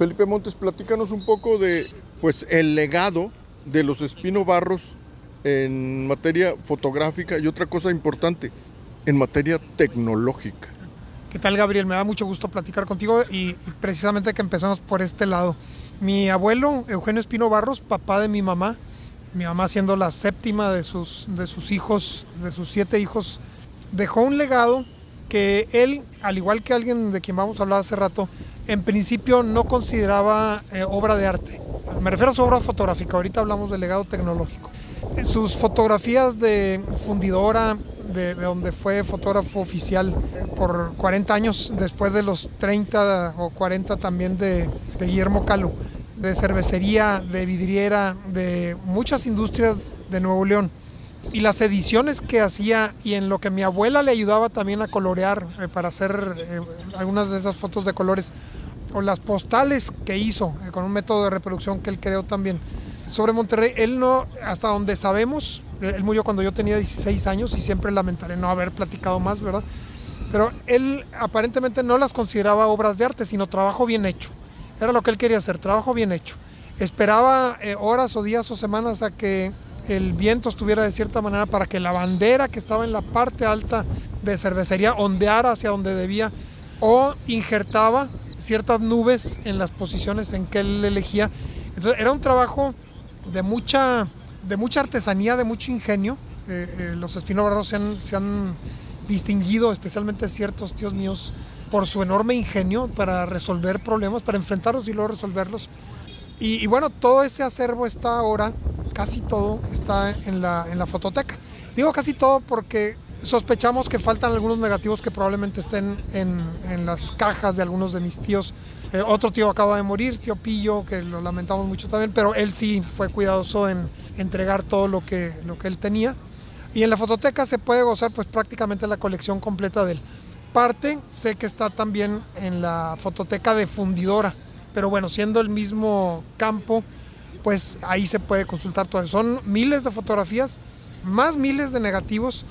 Felipe Montes, platícanos un poco de pues el legado de los Espino Barros en materia fotográfica y otra cosa importante, en materia tecnológica. ¿Qué tal, Gabriel? Me da mucho gusto platicar contigo y precisamente que empezamos por este lado. Mi abuelo, Eugenio Espino Barros, papá de mi mamá siendo la séptima de sus hijos, de sus 7 hijos, dejó un legado que él, al igual que alguien de quien vamos a hablar hace rato, en principio no consideraba obra de arte. Me refiero a su obra fotográfica, ahorita hablamos del legado tecnológico. Sus fotografías de fundidora, de donde fue fotógrafo oficial por 40 años, después de los 30 o 40 también de Guillermo Caló, de cervecería, de vidriera, de muchas industrias de Nuevo León. Y las ediciones que hacía y en lo que mi abuela le ayudaba también a colorear para hacer algunas de esas fotos de colores, o las postales que hizo con un método de reproducción que él creó también. Sobre Monterrey, él no, hasta donde sabemos, él murió cuando yo tenía 16 años y siempre lamentaré no haber platicado más, ¿verdad? Pero él aparentemente no las consideraba obras de arte, sino trabajo bien hecho. Era lo que él quería hacer, trabajo bien hecho. Esperaba horas o días o semanas a que el viento estuviera de cierta manera para que la bandera que estaba en la parte alta de cervecería ondeara hacia donde debía, o injertaba ciertas nubes en las posiciones en que él elegía. Entonces era un trabajo de mucha artesanía, de mucho ingenio. Los Espino Barros se han distinguido, especialmente ciertos tíos míos, por su enorme ingenio para resolver problemas, para enfrentarlos y luego resolverlos. Y bueno, todo ese acervo está ahora, casi todo está en la fototeca. Digo casi todo porque sospechamos que faltan algunos negativos que probablemente estén en las cajas de algunos de mis tíos. Otro tío acaba de morir, tío Pillo, que lo lamentamos mucho también, pero él sí fue cuidadoso en entregar todo lo que él tenía. Y en la fototeca se puede gozar pues prácticamente la colección completa de él. Parte sé que está también en la fototeca de fundidora, pero bueno, siendo el mismo campo, pues ahí se puede consultar todo eso. Son miles de fotografías, más miles de negativos,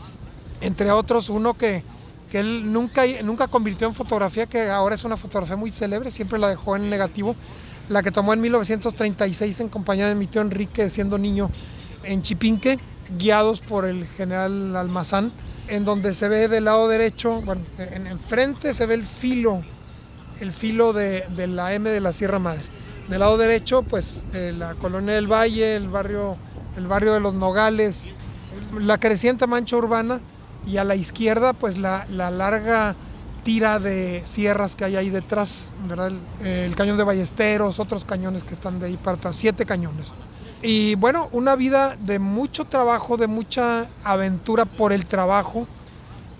entre otros uno que él nunca convirtió en fotografía, que ahora es una fotografía muy célebre, siempre la dejó en negativo, la que tomó en 1936 en compañía de mi tío Enrique, siendo niño, en Chipinque, guiados por el general Almazán, en donde se ve del lado derecho, bueno, en frente se ve el filo de la M de la Sierra Madre. Del lado derecho, pues la Colonia del Valle, el barrio de Los Nogales, la creciente mancha urbana, y a la izquierda, pues la larga tira de sierras que hay ahí detrás, ¿verdad? El cañón de Ballesteros, otros cañones que están de ahí para atrás, 7 cañones. Y bueno, una vida de mucho trabajo, de mucha aventura por el trabajo,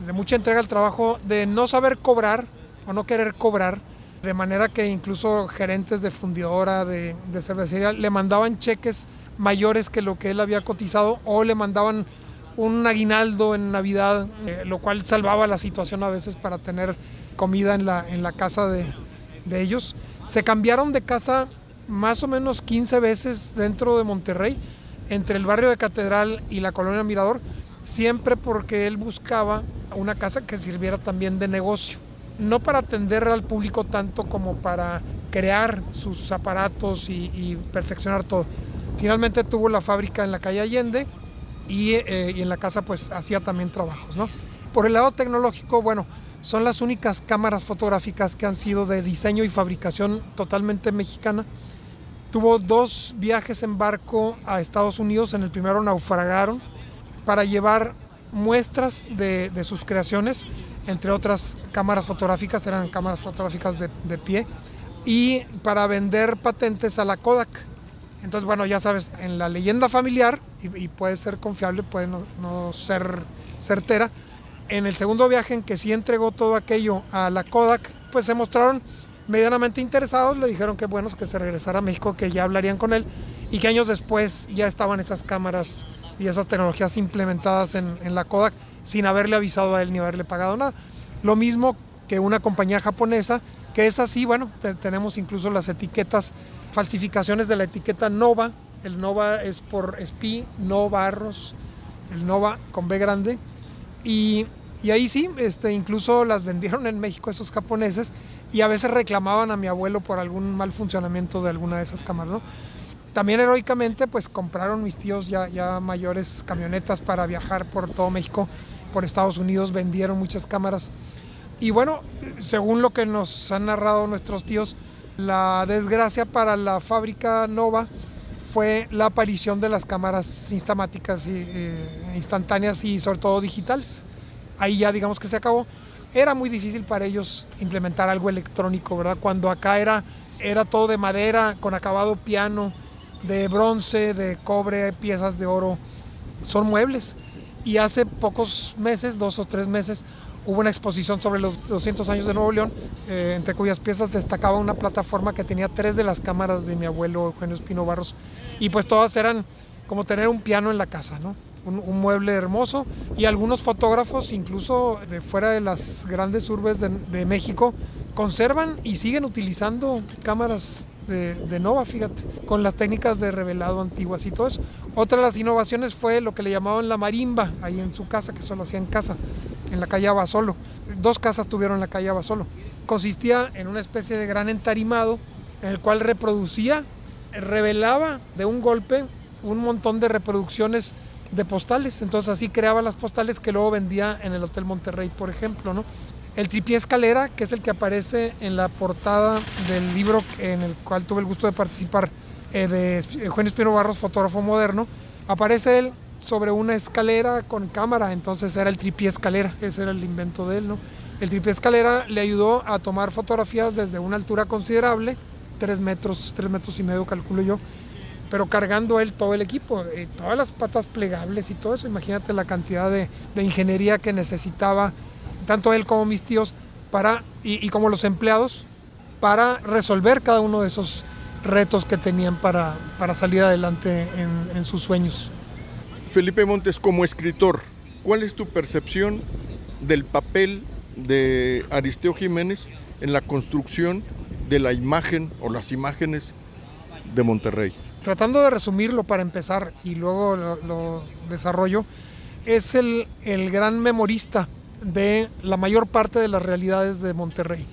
de mucha entrega al trabajo, de no saber cobrar o no querer cobrar, de manera que incluso gerentes de fundidora, de cervecería, le mandaban cheques mayores que lo que él había cotizado, o le mandaban un aguinaldo en Navidad, lo cual salvaba la situación a veces para tener comida en la casa de ellos. Se cambiaron de casa más o menos 15 veces dentro de Monterrey, entre el barrio de Catedral y la Colonia Mirador, siempre porque él buscaba una casa que sirviera también de negocio, no para atender al público tanto como para crear sus aparatos y perfeccionar todo. Finalmente tuvo la fábrica en la calle Allende y en la casa pues hacía también trabajos, ¿no? Por el lado tecnológico, bueno, son las únicas cámaras fotográficas que han sido de diseño y fabricación totalmente mexicana. Tuvo 2 viajes en barco a Estados Unidos, en el primero naufragaron, para llevar muestras de sus creaciones, entre otras cámaras fotográficas, eran cámaras fotográficas de pie, y para vender patentes a la Kodak. Entonces, bueno, ya sabes, en la leyenda familiar, y puede ser confiable, puede no ser certera, en el segundo viaje en que sí entregó todo aquello a la Kodak, pues se mostraron medianamente interesados, le dijeron que bueno, que se regresara a México, que ya hablarían con él, y que años después ya estaban esas cámaras y esas tecnologías implementadas en la Kodak, sin haberle avisado a él ni haberle pagado nada. Lo mismo que una compañía japonesa, que es así, bueno, tenemos incluso las etiquetas, falsificaciones de la etiqueta Nova. El Nova es por Espí, no Barros, el Nova con B grande, y ahí sí, incluso las vendieron en México esos japoneses, y a veces reclamaban a mi abuelo por algún mal funcionamiento de alguna de esas cámaras, ¿no? También heroicamente pues compraron mis tíos ya mayores camionetas para viajar por todo México, por Estados Unidos, vendieron muchas cámaras. Y bueno, según lo que nos han narrado nuestros tíos, la desgracia para la fábrica Nova fue la aparición de las cámaras instamáticas y instantáneas y sobre todo digitales. Ahí ya digamos que se acabó. Era muy difícil para ellos implementar algo electrónico, ¿verdad? Cuando acá era todo de madera, con acabado piano, de bronce, de cobre, piezas de oro, son muebles. Y hace pocos meses, 2 o 3 meses, hubo una exposición sobre los 200 años de Nuevo León, entre cuyas piezas destacaba una plataforma que tenía 3 de las cámaras de mi abuelo Eugenio Espino Barros, y pues todas eran como tener un piano en la casa, ¿no? Un mueble hermoso, y algunos fotógrafos, incluso de fuera de las grandes urbes de México, conservan y siguen utilizando cámaras de Nova, fíjate, con las técnicas de revelado antiguas y todo eso. Otra de las innovaciones fue lo que le llamaban la marimba, ahí en su casa, que solo hacía en casa, en la calle Abasolo. 2 casas tuvieron en la calle Abasolo. Consistía en una especie de gran entarimado en el cual revelaba de un golpe un montón de reproducciones de postales. Entonces así creaba las postales que luego vendía en el Hotel Monterrey, por ejemplo, ¿no? El tripié escalera, que es el que aparece en la portada del libro en el cual tuve el gusto de participar, de Eugenio Espino Barros, fotógrafo moderno, aparece él sobre una escalera con cámara, entonces era el tripié escalera, ese era el invento de él, ¿no? El tripié escalera le ayudó a tomar fotografías desde una altura considerable, 3 metros y medio calculo yo, pero cargando él todo el equipo, todas las patas plegables y todo eso. Imagínate la cantidad de ingeniería que necesitaba tanto él como mis tíos y como los empleados para resolver cada uno de esos retos que tenían para salir adelante en sus sueños. Felipe Montes, como escritor, ¿cuál es tu percepción del papel de Aristeo Jiménez en la construcción de la imagen o las imágenes de Monterrey? Tratando de resumirlo para empezar y luego lo desarrollo, es el gran memorista de la mayor parte de las realidades de Monterrey.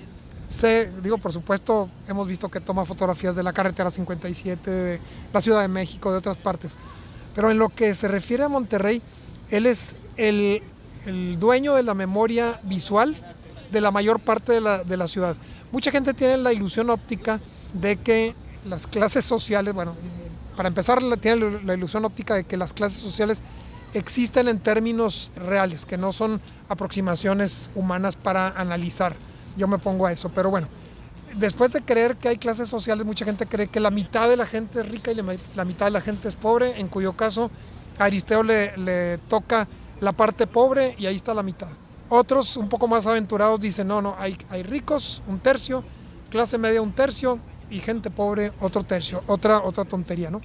Por supuesto, hemos visto que toma fotografías de la carretera 57, de la Ciudad de México, de otras partes, pero en lo que se refiere a Monterrey, él es el dueño de la memoria visual de la mayor parte de la ciudad. Mucha gente tiene la ilusión óptica de que las clases sociales, para empezar, tiene la ilusión óptica de que las clases sociales existen en términos reales, que no son aproximaciones humanas para analizar. Yo me pongo a eso, pero bueno, después de creer que hay clases sociales, mucha gente cree que la mitad de la gente es rica y la mitad de la gente es pobre, en cuyo caso a Aristeo le toca la parte pobre y ahí está la mitad. Otros, un poco más aventurados, dicen, no, hay ricos, 1/3, clase media 1/3 y gente pobre, otro tercio, otra tontería, ¿no?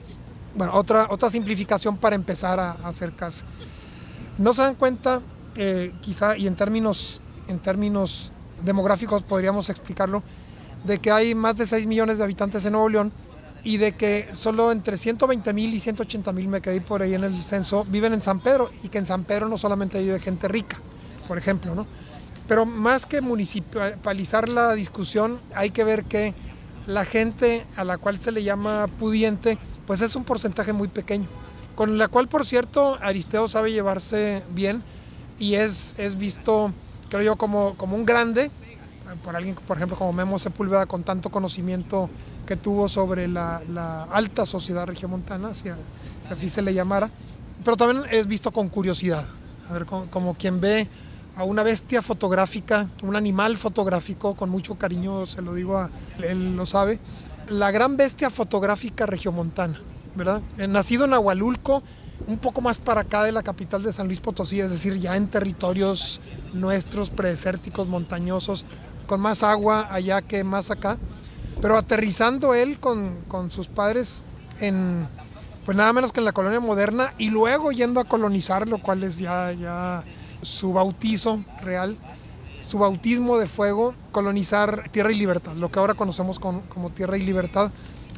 Bueno, otra simplificación para empezar a hacer caso. No se dan cuenta, quizá, y en términos demográficos podríamos explicarlo, de que hay más de 6 millones de habitantes en Nuevo León y de que solo entre 120,000 y 180,000, me quedé por ahí en el censo, viven en San Pedro, y que en San Pedro no solamente vive gente rica, por ejemplo, ¿no? Pero más que municipalizar la discusión, hay que ver que la gente a la cual se le llama pudiente, pues es un porcentaje muy pequeño, con la cual, por cierto, Aristeo sabe llevarse bien y es visto, creo yo, como un grande, por alguien, por ejemplo, como Memo Sepúlveda, con tanto conocimiento que tuvo sobre la alta sociedad regiomontana, si así se le llamara, pero también es visto con curiosidad, como quien ve a una bestia fotográfica, un animal fotográfico, con mucho cariño se lo digo él lo sabe, la gran bestia fotográfica regiomontana, ¿verdad? Nacido en Ahualulco, un poco más para acá de la capital de San Luis Potosí, es decir, ya en territorios nuestros, predesérticos, montañosos, con más agua allá que más acá, pero aterrizando él con sus padres pues nada menos que en la colonia moderna, y luego yendo a colonizar, lo cual es ya su bautizo real, su bautismo de fuego, colonizar Tierra y Libertad, lo que ahora conocemos como Tierra y Libertad,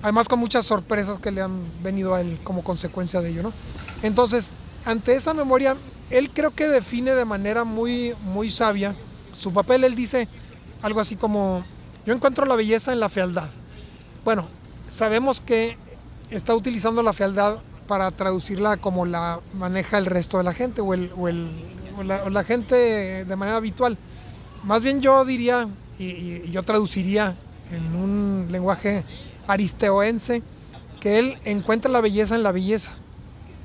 además con muchas sorpresas que le han venido a él como consecuencia de ello, ¿no? Entonces, ante esa memoria, él creo que define de manera muy, muy sabia su papel. Él dice algo así como, Yo encuentro la belleza en la fealdad. Bueno, sabemos que está utilizando la fealdad para traducirla como la maneja el resto de la gente o la gente de manera habitual. Más bien yo diría, y yo traduciría en un lenguaje aristeoense, que él encuentra la belleza en la belleza.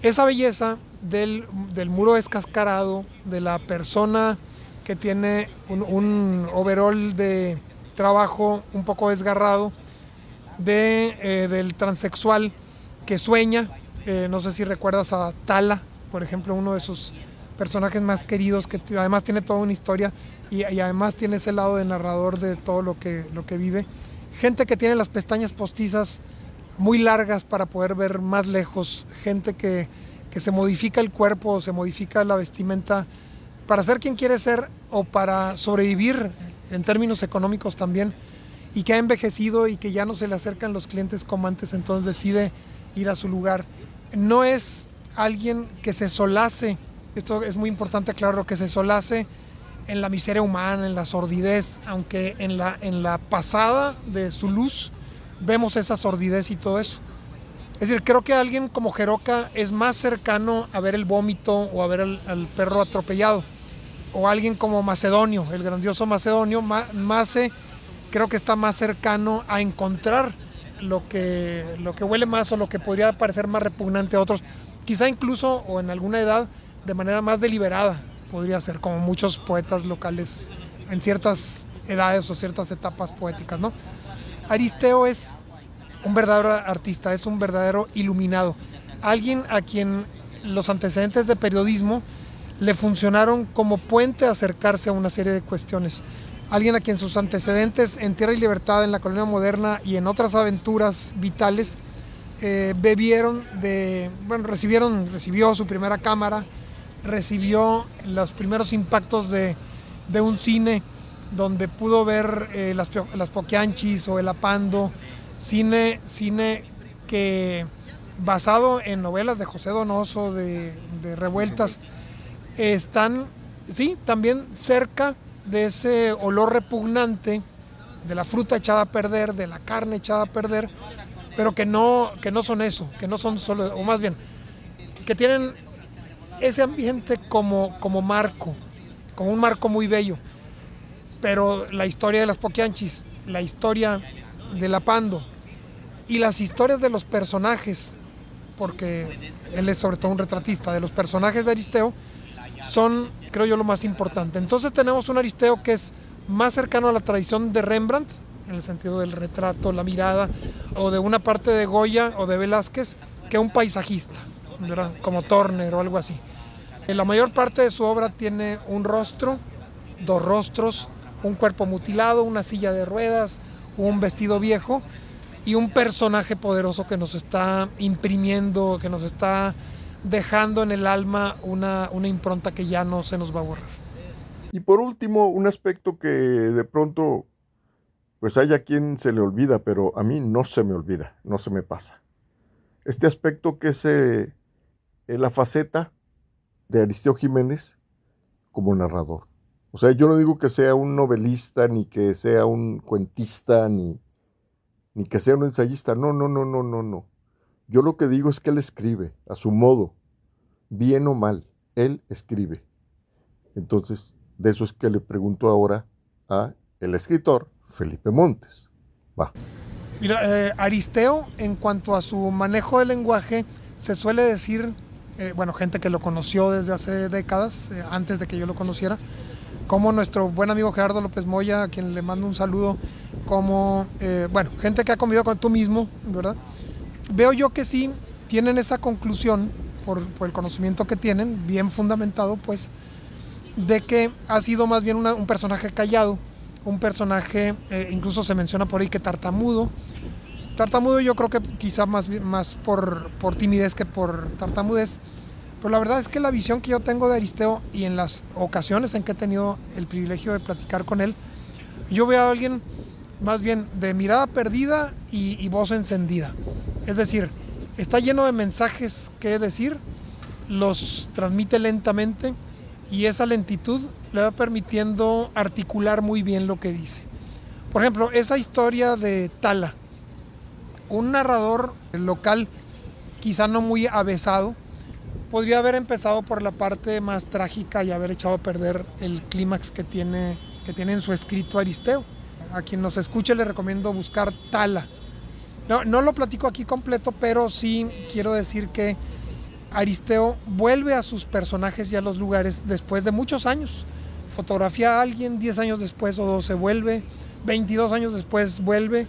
Esa belleza del muro descascarado, de la persona que tiene un overol de trabajo un poco desgarrado, del transexual que sueña. No sé si recuerdas a Tala, por ejemplo, uno de sus personajes más queridos, que además tiene toda una historia y además tiene ese lado de narrador de todo lo que vive. Gente que tiene las pestañas postizas muy largas para poder ver más lejos, gente que se modifica el cuerpo, se modifica la vestimenta para ser quien quiere ser o para sobrevivir en términos económicos también, y que ha envejecido y que ya no se le acercan los clientes como antes, entonces decide ir a su lugar. No es alguien que se solace, esto es muy importante aclararlo, que se solace en la miseria humana, en la sordidez, aunque en la pasada de su luz vemos esa sordidez y todo eso. Es decir, creo que alguien como Jeroca es más cercano a ver el vómito o a ver al perro atropellado. O alguien como Macedonio, el grandioso Macedonio, Mace, creo que está más cercano a encontrar lo que huele más o lo que podría parecer más repugnante a otros. Quizá incluso, o en alguna edad, de manera más deliberada, podría ser, como muchos poetas locales en ciertas edades o ciertas etapas poéticas, ¿no? Aristeo es un verdadero artista, es un verdadero iluminado. Alguien a quien los antecedentes de periodismo le funcionaron como puente a acercarse a una serie de cuestiones. Alguien a quien sus antecedentes en Tierra y Libertad, en la Colonia Moderna y en otras aventuras vitales recibió su primera cámara, recibió los primeros impactos de un cine donde pudo ver las Poquianchis o el Apando, cine que basado en novelas de José Donoso, de Revueltas, están, sí, también cerca de ese olor repugnante de la fruta echada a perder, de la carne echada a perder, pero que no son eso, que no son solo, o más bien, que tienen ese ambiente como marco, como un marco muy bello. Pero la historia de las Poquianchis, la historia del Apando y las historias de los personajes, porque él es sobre todo un retratista, de los personajes de Aristeo, son, creo yo, lo más importante. Entonces tenemos un Aristeo que es más cercano a la tradición de Rembrandt, en el sentido del retrato, la mirada, o de una parte de Goya o de Velázquez, que un paisajista, ¿verdad? Como Turner o algo así. La mayor parte de su obra tiene un rostro, dos rostros, un cuerpo mutilado, una silla de ruedas, un vestido viejo y un personaje poderoso que nos está imprimiendo, que nos está dejando en el alma una impronta que ya no se nos va a borrar. Y por último, un aspecto que de pronto pues hay a quien se le olvida, pero a mí no se me olvida, no se me pasa. Este aspecto que es la faceta de Aristeo Jiménez como narrador. O sea, yo no digo que sea un novelista, ni que sea un cuentista, ni que sea un ensayista. No, no, no, no, no, no. Yo lo que digo es que él escribe, a su modo, bien o mal, él escribe. Entonces, de eso es que le pregunto ahora a el escritor Felipe Montes. Va. Mira, Aristeo, en cuanto a su manejo del lenguaje, se suele decir, gente que lo conoció desde hace décadas, antes de que yo lo conociera, como nuestro buen amigo Gerardo López Moya, a quien le mando un saludo, como, gente que ha convivido con tú mismo, ¿verdad? Veo yo que sí tienen esa conclusión, por el conocimiento que tienen, bien fundamentado, pues, de que ha sido más bien un personaje callado, un personaje, incluso se menciona por ahí que tartamudo. Tartamudo yo creo que quizá más por timidez que por tartamudez. Pero la verdad es que la visión que yo tengo de Aristeo y en las ocasiones en que he tenido el privilegio de platicar con él, yo veo a alguien más bien de mirada perdida y voz encendida. Es decir, está lleno de mensajes que decir, los transmite lentamente y esa lentitud le va permitiendo articular muy bien lo que dice. Por ejemplo, esa historia de Tala, un narrador local, quizá no muy avesado, podría haber empezado por la parte más trágica y haber echado a perder el clímax que tiene en su escrito Aristeo. A quien nos escuche le recomiendo buscar Tala. No lo platico aquí completo, pero sí quiero decir que Aristeo vuelve a sus personajes y a los lugares después de muchos años. Fotografía a alguien, 10 años después o 12 vuelve, 22 años después vuelve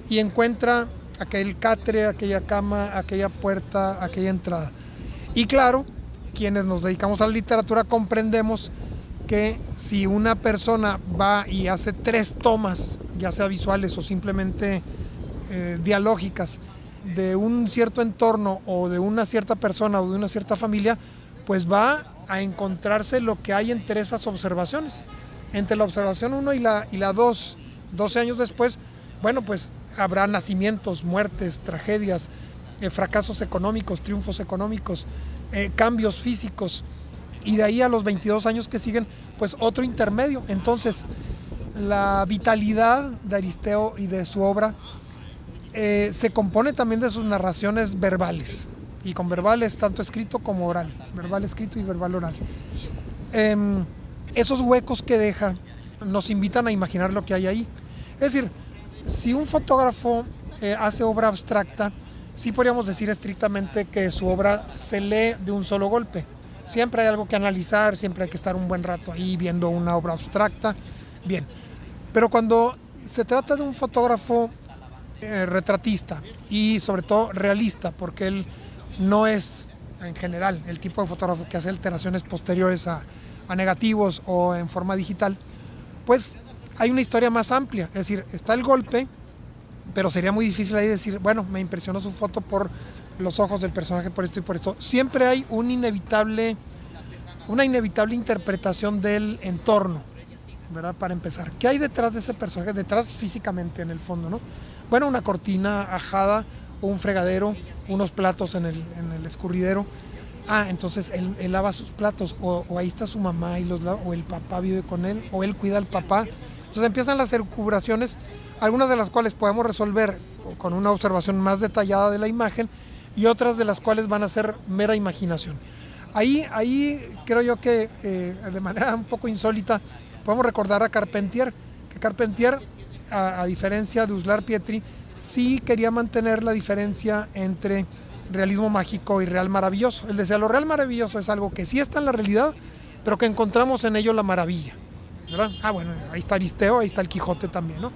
y encuentra aquel catre, aquella cama, aquella puerta, aquella entrada. Y claro, quienes nos dedicamos a la literatura comprendemos que si una persona va y hace 3 tomas, ya sea visuales o simplemente dialógicas, de un cierto entorno o de una cierta persona o de una cierta familia, pues va a encontrarse lo que hay entre esas observaciones. Entre la observación 1 y la 2, 12 años después, bueno, pues habrá nacimientos, muertes, tragedias, fracasos económicos, triunfos económicos, cambios físicos, y de ahí a los 22 años que siguen, pues otro intermedio. Entonces, la vitalidad de Aristeo y de su obra se compone también de sus narraciones verbales, y con verbales tanto escrito como oral, verbal escrito y verbal oral. Esos huecos que deja nos invitan a imaginar lo que hay ahí. Es decir, si un fotógrafo hace obra abstracta, sí podríamos decir estrictamente que su obra se lee de un solo golpe. Siempre hay algo que analizar, siempre hay que estar un buen rato ahí viendo una obra abstracta. Bien, pero cuando se trata de un fotógrafo retratista y sobre todo realista, porque él no es en general el tipo de fotógrafo que hace alteraciones posteriores a negativos o en forma digital, pues hay una historia más amplia. Es decir, está el golpe, pero sería muy difícil ahí decir, bueno, me impresionó su foto por los ojos del personaje, por esto y por esto. Siempre hay una inevitable interpretación del entorno, ¿verdad? Para empezar, ¿qué hay detrás de ese personaje? Detrás físicamente, en el fondo, ¿no? Bueno, una cortina ajada, o un fregadero, unos platos en el escurridero. Entonces él lava sus platos, o ahí está su mamá y los lava, o el papá vive con él, o él cuida al papá. Entonces empiezan las elucubraciones, algunas de las cuales podemos resolver con una observación más detallada de la imagen, y otras de las cuales van a ser mera imaginación. Ahí creo yo que de manera un poco insólita podemos recordar a Carpentier, que Carpentier, a diferencia de Uslar Pietri, sí quería mantener la diferencia entre realismo mágico y real maravilloso. Él decía, lo real maravilloso es algo que sí está en la realidad, pero que encontramos en ello la maravilla, ¿verdad? Bueno, ahí está Aristeo, ahí está el Quijote también, ¿no?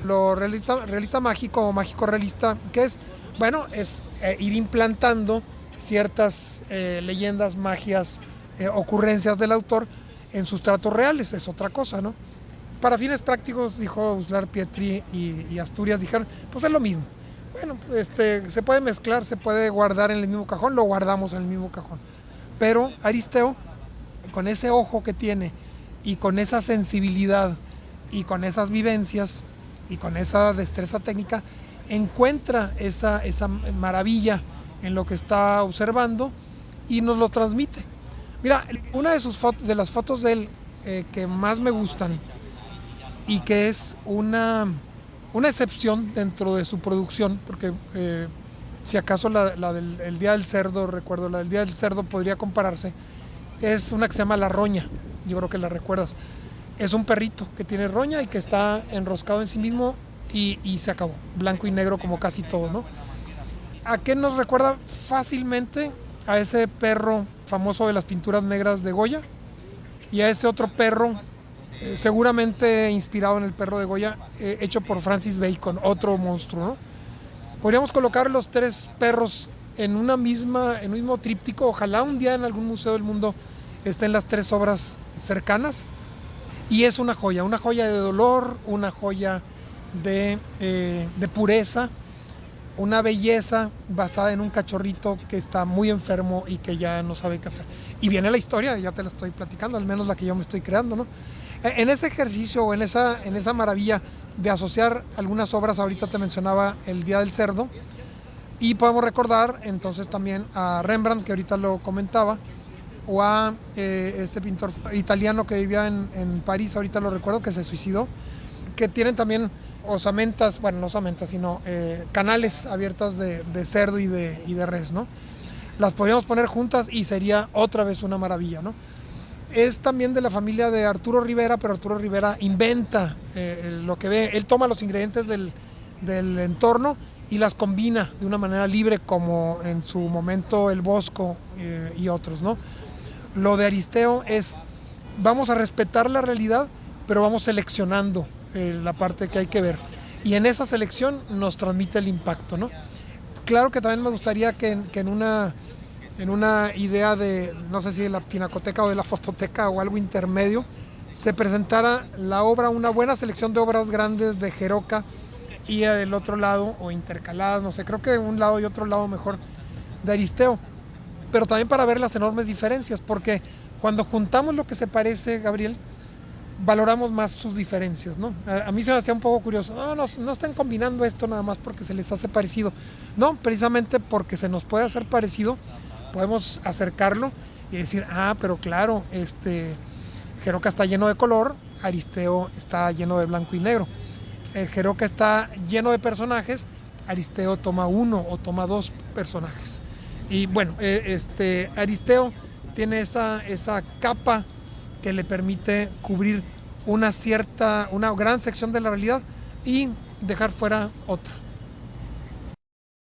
Lo realista mágico o mágico realista, ¿qué es? Bueno, es ir implantando ciertas leyendas, magias, ocurrencias del autor en sus tratos reales, es otra cosa, ¿no? Para fines prácticos, dijo Uslar Pietri y Asturias, dijeron, pues es lo mismo. Bueno, se puede mezclar, se puede guardar en el mismo cajón, lo guardamos en el mismo cajón. Pero Aristeo, con ese ojo que tiene, y con esa sensibilidad, y con esas vivencias, y con esa destreza técnica, encuentra esa maravilla en lo que está observando y nos lo transmite. Mira, una de las fotos de él que más me gustan, y que es una excepción dentro de su producción, porque si acaso la del Día del Cerdo, recuerdo, la del Día del Cerdo podría compararse, es una que se llama La Roña, yo creo que la recuerdas. Es un perrito que tiene roña y que está enroscado en sí mismo y se acabó, blanco y negro como casi todo, ¿no? ¿A qué nos recuerda fácilmente? A ese perro famoso de las pinturas negras de Goya, y a ese otro perro, seguramente inspirado en el perro de Goya, hecho por Francis Bacon, otro monstruo, ¿no? Podríamos colocar los 3 perros en un mismo tríptico. Ojalá un día en algún museo del mundo estén las 3 obras cercanas, y es una joya de dolor, una joya de pureza, una belleza basada en un cachorrito que está muy enfermo y que ya no sabe qué hacer. Y viene la historia, ya te la estoy platicando, al menos la que yo me estoy creando, ¿no? En ese ejercicio o en esa maravilla de asociar algunas obras, ahorita te mencionaba el Día del Cerdo, y podemos recordar entonces también a Rembrandt, que ahorita lo comentaba, o a este pintor italiano que vivía en París, ahorita lo recuerdo, que se suicidó, que tienen también osamentas, bueno, no osamentas, sino canales abiertas de cerdo y de res, ¿no? Las podríamos poner juntas y sería otra vez una maravilla, ¿no? Es también de la familia de Arturo Rivera, pero Arturo Rivera inventa lo que ve. Él toma los ingredientes del entorno y las combina de una manera libre, como en su momento el Bosco y otros, ¿no? Lo de Aristeo es, vamos a respetar la realidad, pero vamos seleccionando la parte que hay que ver. Y en esa selección nos transmite el impacto, ¿no? Claro que también me gustaría que en una idea de, no sé si de la pinacoteca o de la fototeca o algo intermedio, se presentara la obra, una buena selección de obras grandes de Geroca y del otro lado, o intercaladas, no sé, creo que de un lado y otro lado mejor, de Aristeo. Pero también para ver las enormes diferencias, porque cuando juntamos lo que se parece, Gabriel, valoramos más sus diferencias, ¿no? A mí se me hacía un poco curioso, no están combinando esto nada más porque se les hace parecido. No, precisamente porque se nos puede hacer parecido, podemos acercarlo y decir, pero claro, Geroca está lleno de color, Aristeo está lleno de blanco y negro. Geroca está lleno de personajes, Aristeo toma uno o toma dos personajes. Y bueno, Aristeo tiene esa capa que le permite cubrir una gran sección de la realidad y dejar fuera otra.